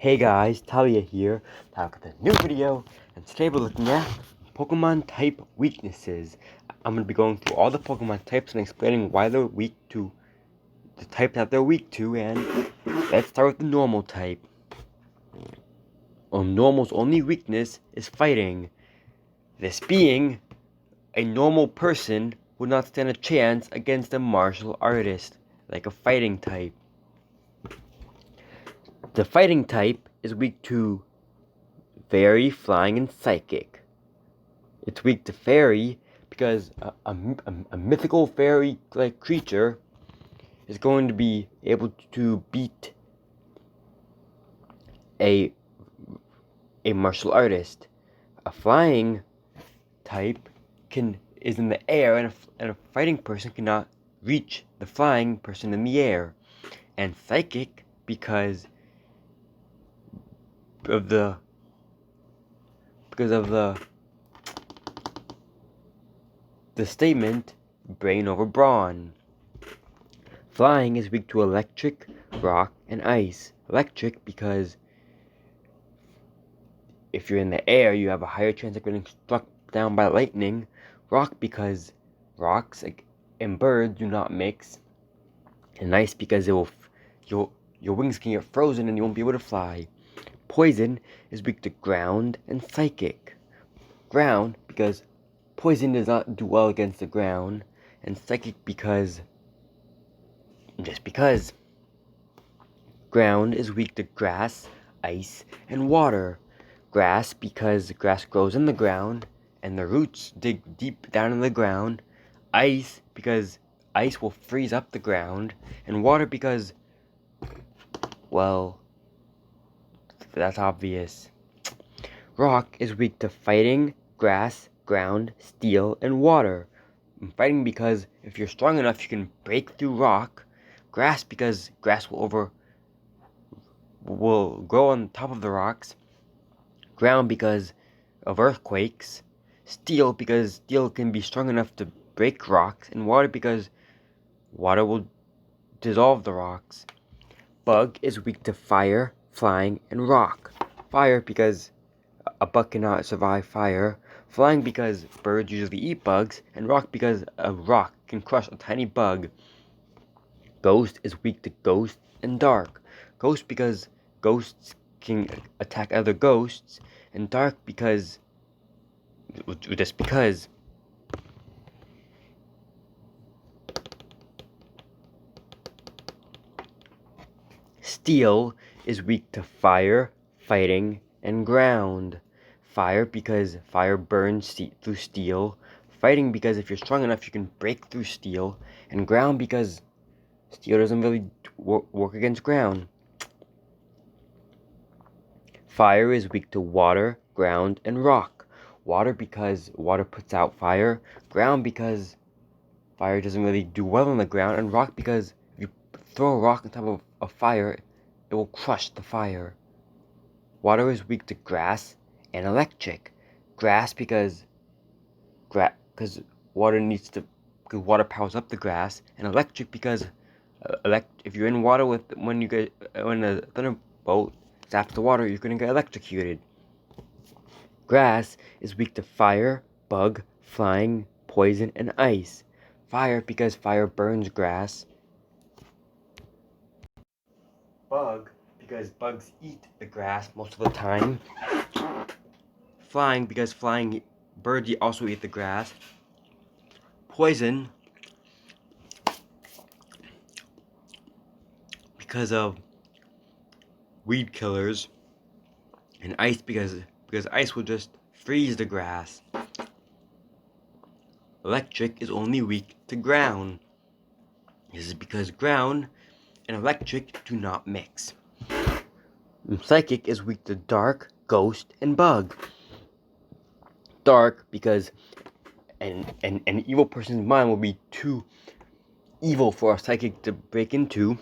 Hey guys, Talia here, back with a new video, and today we're looking at Pokemon type weaknesses. I'm going to be going through all the Pokemon types and explaining why they're weak to the type that they're weak to, and let's start with the normal type. Normal's only weakness is fighting. This being, a normal person would not stand a chance against a martial artist, like a fighting type. The fighting type is weak to Fairy, Flying, and Psychic. It's weak to Fairy because a mythical fairy-like creature is going to be able to beat a martial artist. A flying type is in the air, and a fighting person cannot reach the flying person in the air. And Psychic because of the statement brain over brawn. Flying is weak to electric, rock, and ice. Electric because if you're in the air, you have a higher chance of getting struck down by lightning. Rock because rocks and birds do not mix. And ice because your wings can get frozen and you won't be able to fly. Poison is weak to ground and psychic. Ground because poison does not do well against the ground, and psychic because ground is weak to grass, ice, and water. Grass because grass grows in the ground and the roots dig deep down in the ground. Ice because ice will freeze up the ground. And water because, well, that's obvious. Rock is weak to fighting, grass, ground, steel, and water. And fighting because if you're strong enough, you can break through rock. Grass because grass will grow on top of the rocks. Ground because of earthquakes. Steel because steel can be strong enough to break rocks. And water because water will dissolve the rocks. Bug is weak to fire, flying, and rock. Fire because a bug cannot survive fire. Flying because birds usually eat bugs. And rock because a rock can crush a tiny bug. Ghost is weak to ghost and dark. Ghost because ghosts can attack other ghosts. And dark because Steel is weak to fire, fighting, and ground. Fire because fire burns through steel. Fighting because if you're strong enough you can break through steel. And ground because steel doesn't really work against ground. Fire is weak to water, ground, and rock. Water because water puts out fire. Ground because fire doesn't really do well on the ground. And rock because if you throw a rock on top of a fire, it will crush the fire. Water is weak to grass and electric. Grass because water because water powers up the grass. And electric because if you're in water when a thunderbolt zaps the water, you're gonna get electrocuted. Grass is weak to fire, bug, flying, poison, and ice. Fire because fire burns grass. Bug because bugs eat the grass most of the time. Flying because birds also eat the grass. Poison because of weed killers. And ice because ice will just freeze the grass. Electric is only weak to ground. This is because ground and electric do not mix. And psychic is weak to dark, ghost, and bug. Dark because an evil person's mind will be too evil for a psychic to break into.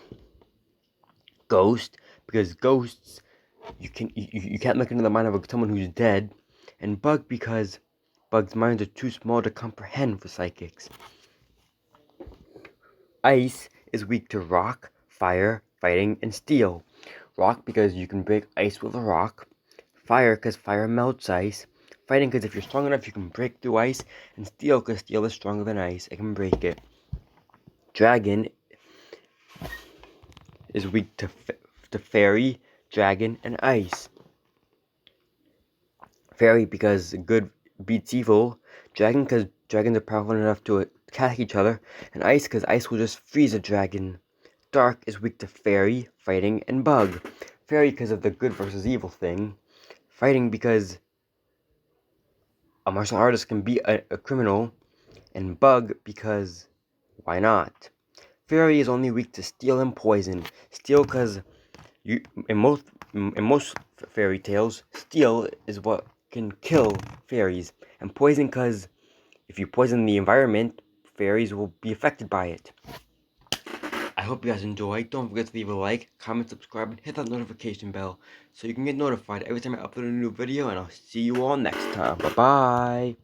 Ghost because ghosts you can't look into the mind of someone who's dead. And bug because bugs' minds are too small to comprehend for psychics. Ice is weak to rock, fire, fighting, and steel. Rock, because you can break ice with a rock. Fire, because fire melts ice. Fighting, because if you're strong enough, you can break through ice. And steel, because steel is stronger than ice. It can break it. Dragon is weak to fairy, dragon, and ice. Fairy, because good beats evil. Dragon, because dragons are powerful enough to attack each other. And ice, because ice will just freeze a dragon. Dark is weak to fairy, fighting, and bug. Fairy, because of the good versus evil thing. Fighting, because a martial artist can beat a criminal. And bug, because why not? Fairy is only weak to steel and poison. Steel, because in most fairy tales, steel is what can kill fairies, and poison, because if you poison the environment, fairies will be affected by it. I hope you guys enjoyed. Don't forget to leave a like, comment, subscribe, and hit that notification bell so you can get notified every time I upload a new video, and I'll see you all next time. Bye bye.